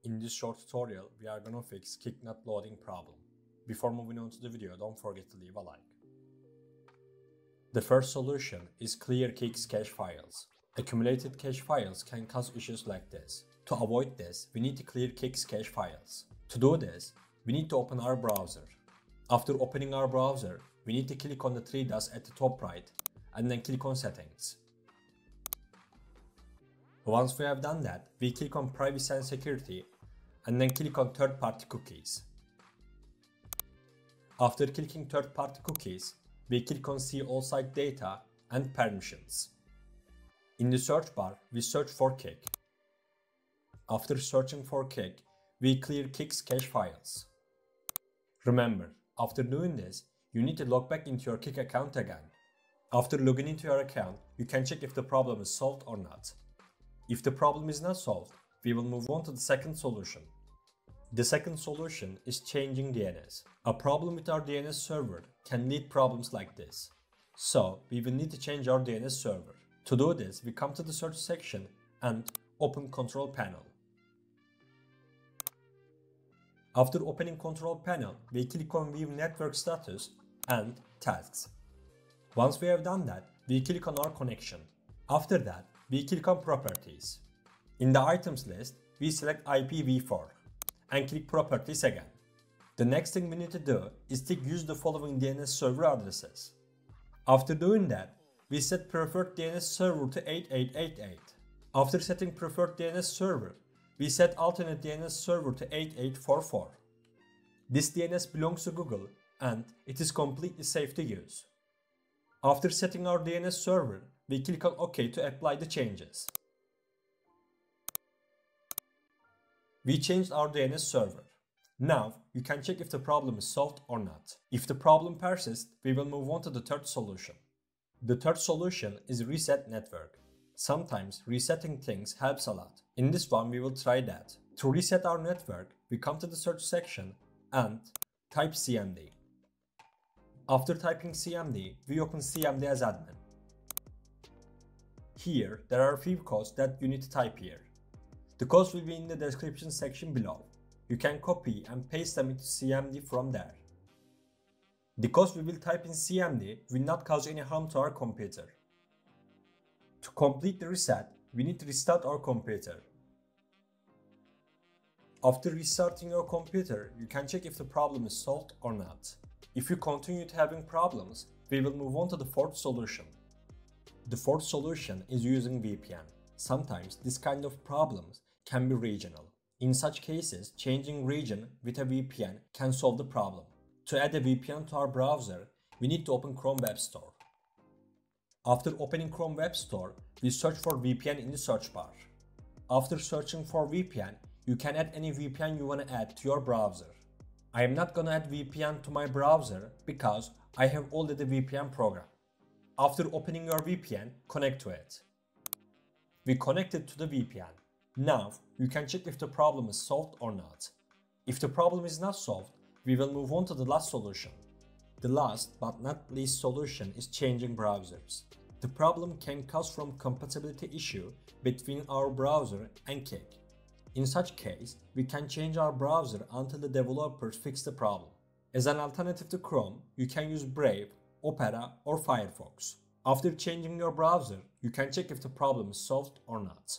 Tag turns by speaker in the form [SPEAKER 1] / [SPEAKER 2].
[SPEAKER 1] In this short tutorial, we are gonna fix Kik not loading problem. Before moving on to the video, don't forget to leave a like. The first solution is clear Kik's cache files. Accumulated cache files can cause issues like this. To avoid this, we need to clear Kik's cache files. To do this, we need to open our browser. After opening our browser, we need to click on the three dots at the top right and then click on settings. Once we have done that, we click on privacy and security and then click on third-party cookies. After clicking third-party cookies, we click on see all site data and permissions. In the search bar, we search for Kik. After searching for Kik, we clear Kik's cache files. Remember, after doing this, you need to log back into your Kik account again. After logging into your account, you can check if the problem is solved or not. If the problem is not solved, we will move on to the second solution. The second solution is changing DNS. A problem with our DNS server can lead problems like this. So, we will need to change our DNS server. To do this, we come to the search section and open control panel. After opening control panel, we click on view network status and tasks. Once we have done that, we click on our connection. After that, we click on properties. In the items list, we select IPv4 and click properties again. The next thing we need to do is to use the following DNS server addresses. After doing that, we set preferred DNS server to 8888. After setting preferred DNS server, we set alternate DNS server to 8844. This DNS belongs to Google and it is completely safe to use. After setting our DNS server, we click on OK to apply the changes. We changed our DNS server. Now, you can check if the problem is solved or not. If the problem persists, we will move on to the third solution. The third solution is reset network. Sometimes resetting things helps a lot. In this one, we will try that. To reset our network, we come to the search section and type CMD. After typing CMD, we open CMD as admin. Here, there are a few codes that you need to type here. The codes will be in the description section below. You can copy and paste them into CMD from there. The codes we will type in CMD will not cause any harm to our computer. To complete the reset, we need to restart our computer. After restarting your computer, you can check if the problem is solved or not. If you continue to having problems, we will move on to the fourth solution. The fourth solution is using VPN. Sometimes this kind of problems can be regional. In such cases, changing region with a VPN can solve the problem. To add a VPN to our browser, we need to open Chrome Web Store. After opening Chrome Web Store, we search for VPN in the search bar. After searching for VPN, you can add any VPN you want to add to your browser. I am not gonna add VPN to my browser because I have already the VPN program. After opening your VPN, connect to it. We connected to the VPN. Now, you can check if the problem is solved or not. If the problem is not solved, we will move on to the last solution. The last but not least solution is changing browsers. The problem can cause from compatibility issue between our browser and Kik. In such case, we can change our browser until the developers fix the problem. As an alternative to Chrome, you can use Brave, Opera or Firefox. After changing your browser, you can check if the problem is solved or not.